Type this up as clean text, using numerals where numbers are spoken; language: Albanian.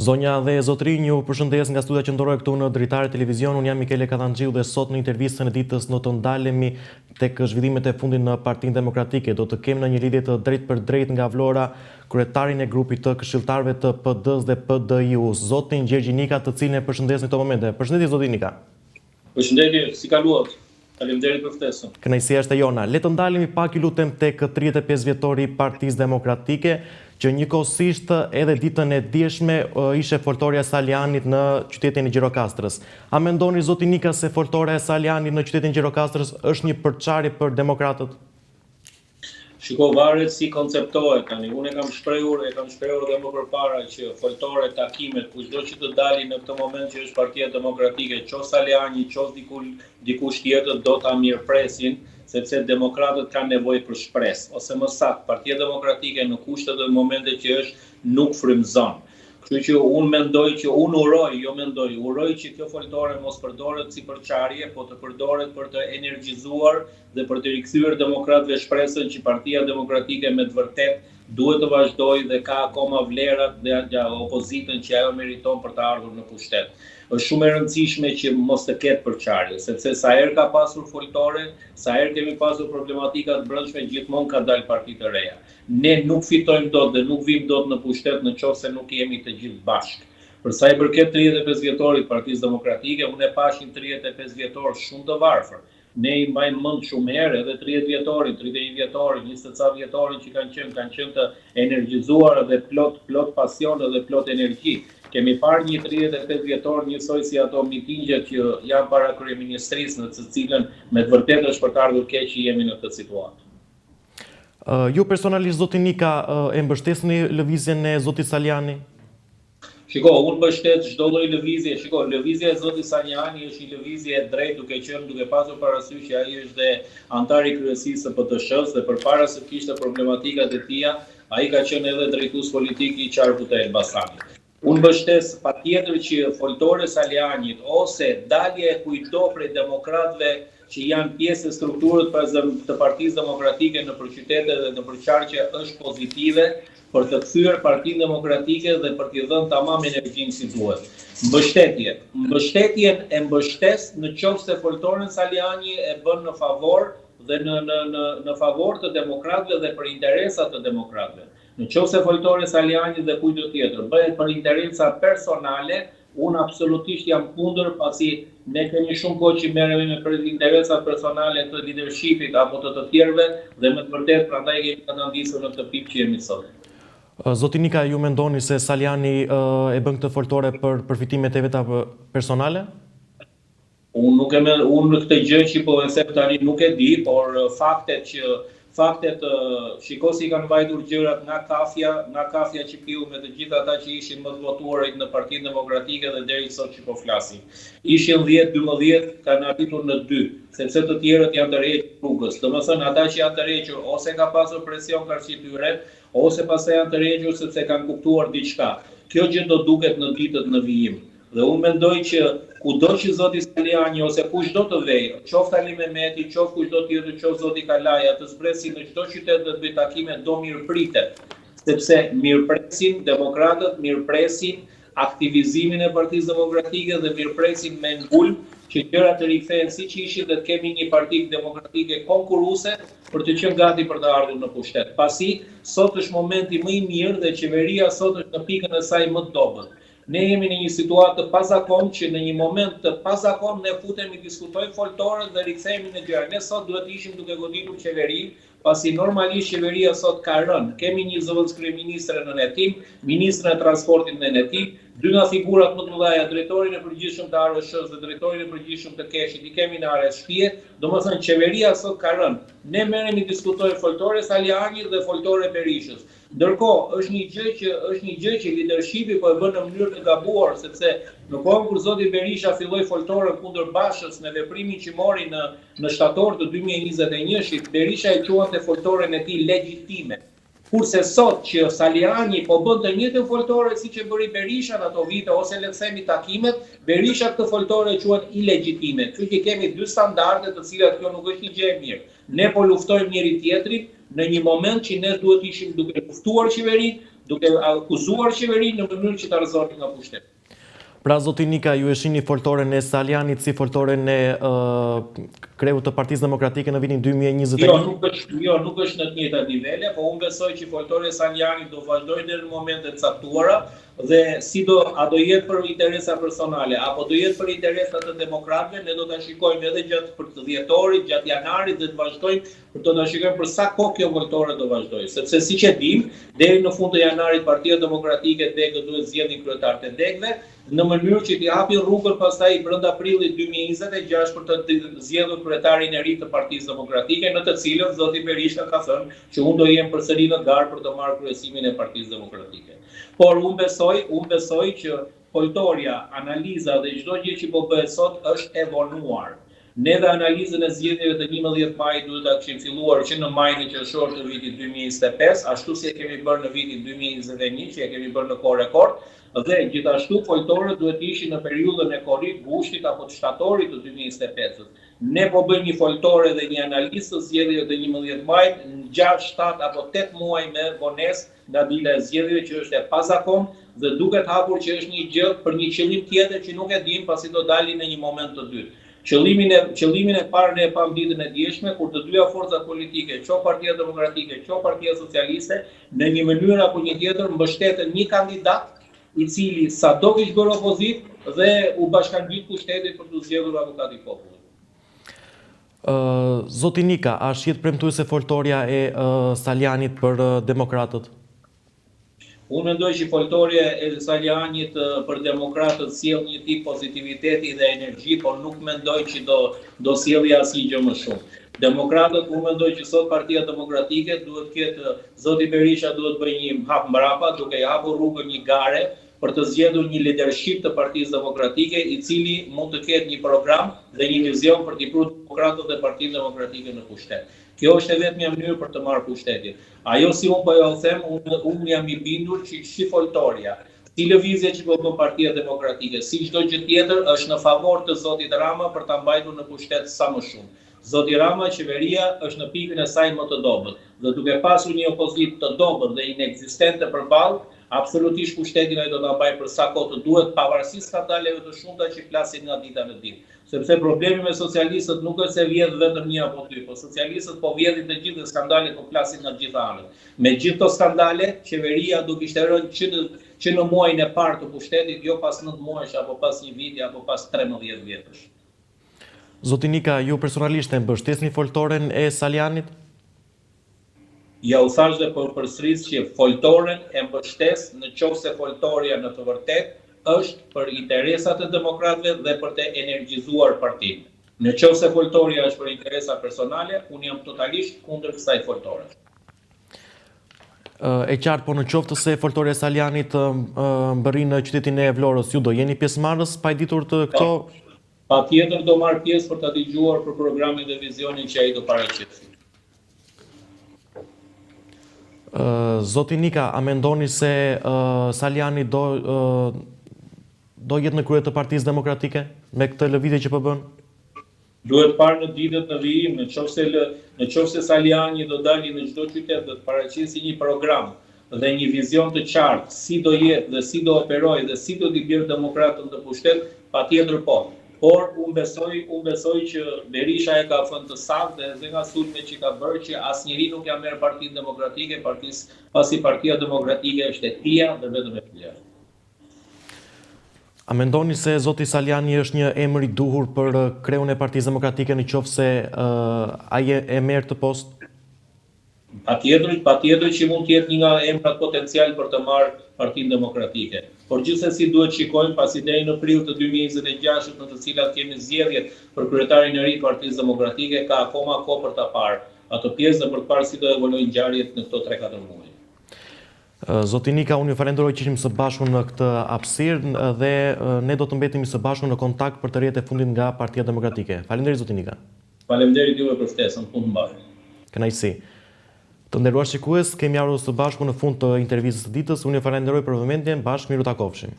Zonja dhe zotrinj, ju përshëndes nga studia qendrore këtu në Dritare Televizion. Unë jam Mikele Katangjiu dhe sot në intervistën e ditës do të ndalemi tek zhvillimet e fundit në Partinë Demokratike. Do të kemi në një lidhje të drejtë për drejtë nga Vlora kryetarin e grupit të këshilltarëve të PD-s dhe PDI-us, zotin Gjergj Nika, të cilin e përshëndes në këto momente. Përshëndetje zoti Nika. Përshëndetje, si kaluat? Faleminderit për ftesën. Kënaqësia është e jona. Le të ndalemi pak, ju lutem, tek 35 vjetori i Partisë Demokratike, që njëkohësisht edhe ditën e dieshme ishe foltorja e Salianit në qytetin e Gjirokastrës. A mendoni zoti Nika se foltorja e Salianit në qytetin e Gjirokastrës është një përçarje për demokratët? Shiko, varet si konceptohet tani. Unë e kam shprehur dhe më përpara që foltore, takimet, kushdo që të dali në këtë moment që është Partia Demokratike, qoftë Saliani, qoftë dikush tjetër, do ta mirëpresin, sepse demokratët kanë nevojë për shpresë, ose më saktë, Partia Demokratike në kushtet dhe momentet që është nuk frymëzon. Kështu që unë uroj që kjo foltore mos përdoret si përçarje, po të përdoret për të energjizuar dhe për të rikthyer demokratëve shpresën që Partia Demokratike me të vërtet duhet të vazhdojë dhe ka akoma vlerat dhe opozitën që ajo meriton për të ardhur në pushtet. Është shumë e rëndësishme që mos të ketë përçarje, sepse sa herë ka pasur foltore, sa herë kemi pasur problematika të brendshme, gjithmonë ka dalë parti të reja. Ne nuk fitojmë dot dhe nuk vim dot në pushtet nëse nuk jemi të gjithë bashkë. Për sa i përket 35 vjetorit Partisë Demokratike, unë e pashim 35 vjetor shumë të varfër. Ne i mbajmë mend shumë herë edhe 30 vjetorin, 31 vjetorin, 20 ca vjetorin që kanë qenë të energjizuar dhe plot pasion dhe plot energji. Kemi parë një 35 vjetor njësoj si ato mitingjet që janë para kryeministrisë, në të cilën me të vërtetë është për të ardhur keq që jemi në këtë situatë. Ju personalisht zoti Nika e mbështesni lëvizjen e zotit Saliani? Shiko, unë mbështet çdo lloj lëvizje. Shiko, lëvizja e zotit Saliani është një lëvizje e drejtë duke pasur parasysh që ai është dhe antar i kryesisë së PTSH-s dhe përpara se kishte problematikat e tija, ai ka qenë edhe drejtues politik i Qarkut të Elbasanit. Unë mbështes patjetër që foltore Salianit ose dalje e kujto prej demokratëve që janë pjesë e strukturës të Partisë Demokratike në qytete dhe në qarqe është pozitive për të kthyer Partinë Demokratike dhe për t'i dhënë tamam energjinë si duhet. Mbështetjen e mbështes në qoftë se foltoren Saliani e bën në favor dhe në favor të demokratëve dhe për interesat të demokratëve. Në qoftë se foltore Saliani dhe kujt tjetër bëhet për interesa personale, unë absolutisht jam kundër, pasi ne kemi shumë kohë që merremi me interesat personale të leadershipit apo të tjerëve dhe me të vërtetë prandaj kemi të ndisur në këtë pikë që jemi sot. Zoti Nika, ju mendoni se Saliani e bën këtë foltore për përfitimet e veta personale? Unë në këtë gjë që po e them tani nuk e di, por faktet shiko si kanë vajtur gjërat nga kafja që piu me të gjithë ata që ishin më të votuarit në Partinë Demokratike dhe deri sot që po flasim. Ishin 10-12, kanë arritur në 2, sepse të tjerët janë të rrequr rrugës. Domethënë ata që janë të rrequr ose ka pasur presion qarqytyre, ose pastaj janë të rrequr sepse kanë kuptuar diçka. Kjo gjë do duket në ditët në vijim. Dhe unë mendoj që kudo që zoti Saliani ose kushdo të vejë, qoftë Ali Mehmeti, qoftë kushdo tjetër, qoftë zoti Kalaja, të zbresin në çdo qytet dhe të bëjë takime, do mirëpritet, sepse mirëpresin demokratët, mirëpresin aktivizimin e Partisë Demokratike dhe mirëpresin me ngulm që gjërat të rikthehen siç ishin dhe të kemi një parti demokratike konkurruese për të qenë gati për të ardhur në pushtet. Pasi sot është momenti më i mirë dhe qeveria sot është në pikën e saj më të dobët. Ne jemi në një situatë të pazakontë që në një moment të pazakontë ne futemi diskutojmë foltorët dhe rikthehemi në gjëra. Ne sot duhet ishim duke goditur qeverinë, pasi normalisht qeveria sot ka rënë. Kemi një zëvendëskryeministre në hetim, ministrin e transportit në hetim, dy nga figurat më të mëdha, drejtorin e përgjithshëm të ARSH-s dhe drejtorin e përgjithshëm të Keshit, i kemi në arreshtje. Domethënë qeveria sot ka rënë. Ne merremi diskutojmë foltore Saliani dhe foltore Berishës. Ndërkohë, është një gjë që leadershipi po e bën në mënyrë të gabuar, sepse në kohën kur zoti Berisha filloi foltorën kundër Bashës në veprimin që mori në shtator të 2021-shit, Berisha e quante foltorën e tij legjitime. Kurse sot që Saliani po bën të njëjtën foltore siç e bëri Berisha në ato vite ose le të themi takimet, Berisha këtë foltore e quhet ilegjitime. Kështu që kemi dy standarde të cilat kjo nuk është një gjë e mirë. Ne po luftojmë njëri tjetrin, në një moment që ne duhet ishim duke luftuar qeverinë, duke akuzuar qeverinë në mënyrë që ta rrëzonin nga pushteti. Pra, zoti Nika, ju e shihni foltoren e Salianit si foltoren e kreut të Partisë Demokratike në vitin 2021? Jo, nuk është në të njëjtat nivele, po unë besoj që foltori e Salianit do vazhdojë deri në momentet caktuara dhe a do jetë për interesa personale apo do jetë për interesat të demokratëve, ne do ta shikojmë edhe gjatë dhjetorit, gjatë janarit dhe të vazhdojmë për të ta shikojmë për sa kohë kjo foltore do vazhdojë, sepse siç e dim, deri në fund të janarit Partia Demokratike Degë duhet zgjedhë kryetarët e Degëve, në mënyrë që t'i hapin rrugën pastaj brenda prillit 2026 për të zgjedhur kryetarin e ri të Partisë Demokratike, në të cilën zoti Berisha ka thënë që unë do jem përsëri në garë për të marrë kryesimin e Partisë Demokratike. Por unë besoj që foltoria, analiza dhe çdo gjë që po bëhet sot është evonuar. Ne dhe analizën e zgjedhjeve të 11 majit duhet ta kishim filluar që në majin e qershor të vitit 2025, ashtu si e kemi bërë në vitin 2021, që e kemi bërë në kohë rekord, dhe gjithashtu foltorët duhet ishin në periudhën e korrik, gushtit apo të shtatorit të 2025. Ne po bëjmë një foltore dhe një analizë të zgjedhjeve të 11 majit në 6, 7 apo 8 muaj me vonesë nga dita e zgjedhjeve që është e pazakontë dhe duket hapur që është një gjë për një qëllim tjetër që nuk e dim pasi do dalin në një moment të dytë. Qëllimin e parë ne e pam ditën e djeshme kur të dyja forcat politike, qo Partia Demokratike, qo Partia Socialiste, në një mënyrë apo një tjetër mbështeten një kandidat i cili sado kishte bërë opozit dhe u bashkangjit pushtetit për të zgjedhur avokati i popullit. Zoti Nika, a shihet premtuese foltoria e Salianit për demokratët? Unë mendoj që foltorja e Salianit për demokratët sjell një tip pozitiviteti dhe energji, por nuk mendoj që do sjellë asnjë gjë më shumë. Demokratët, unë mendoj që sot Partia Demokratike duhet ketë, zoti Berisha duhet bëjë një hap mbrapa, duke i hapur rrugën një gare për të zgjedhur një leadership të Partisë Demokratike, i cili mund të ketë një program dhe një vizion për t'i pruar demokratët dhe Partinë Demokratike në pushtet. Kjo është e vetmja mënyrë për të marrë pushtetin. Ajo si unë po jo them, unë jam i bindur që si foltoria, si lëvizje që po bën Partia Demokratike, si çdo gjë tjetër është në favor të zotit Rama për ta mbajtur në pushtet sa më shumë. Zoti Rama, qeveria është në pikën e saj më të dobët dhe duke pasur një opozit të dobët dhe inekzistente përballë, absolutisht pushtetin ai do ta mbajë për sa kohë të duhet, pavarësisht skandaleve të shumta që flasin nga dita në ditë. Sepse problemi me socialistët nuk është se vjedh vetëm një apo dy, por socialistët po vjedhin të gjithë skandalet, po flasin nga gjitha anët. Me gjithë këto skandale, qeveria do kishte rënë që në muajin e parë të pushtetit, jo pas 9 muajsh apo pas një viti apo pas 13 vjetësh. Zoti Nika, ju personalisht e mbështesni foltoren e Salianit? Ja u thash dhe përsëris që foltoren e mbështes në qoftë se foltoria në të vërtetë është për interesat e demokratëve dhe për të energjizuar partinë. Në qoftë se foltoria është për interesa personale, unë jam totalisht kundër kësaj foltore. E qartë, po në qoftë se foltoria e Salianit mbërrin në qytetin e Vlorës, ju do jeni pjesëmarrës pa ditur të këto? Patjetër do marr pjesë për ta dëgjuar për programin dhe vizionin që ai do paraqesë. Zoti Nika, a mendoni se Saliani do jetë në krye të Partisë Demokratike me këtë lëvizje që po bën? Duhet parë në ditët në vijim, në qoftë se Saliani do dalë në çdo qytet dhe të paraqesë një program dhe një vizion të qartë si do jetë dhe si do operojë dhe si do t'i bjerë demokratën të pushtet, patjetër po. Por unë besoj që Berisha e ka thënë të saktë dhe nga sulme që ka bërë që asnjëri nuk ja merr Partinë Demokratike, pasi Partia Demokratike është e tija dhe vetëm e tija. A mendoni se zoti Saliani është një emër i duhur për kreun e Partisë Demokratike në qoftë se ai e merr të post? Patjetër që mund të jetë një nga emrat potencial për të marrë Partinë Demokratike. Por gjithsesi duhet shikojmë pasi deri në prill të 2026 në të cilat kemi zgjedhjet për kryetarin e ri të Partisë Demokratike, ka akoma kohë për ta parë ato pjesë dhe për të parë si do evoluojnë ngjarjet në këto 3-4 muaj. Zoti Nika, unë ju falenderoj që ishim së bashku në këtë hapësirë dhe ne do të mbetemi së bashku në kontakt për të rrjetet e fundit nga Partia Demokratike. Faleminderit zoti Nika. Faleminderit juve për ftesën, punë mbarë. Kënaqësi. Të nderuar shikues, kemi ardhur së bashku në fund të intervistës së ditës. Unë ju falenderoj për vëmendjen, bashkë miru takofshim.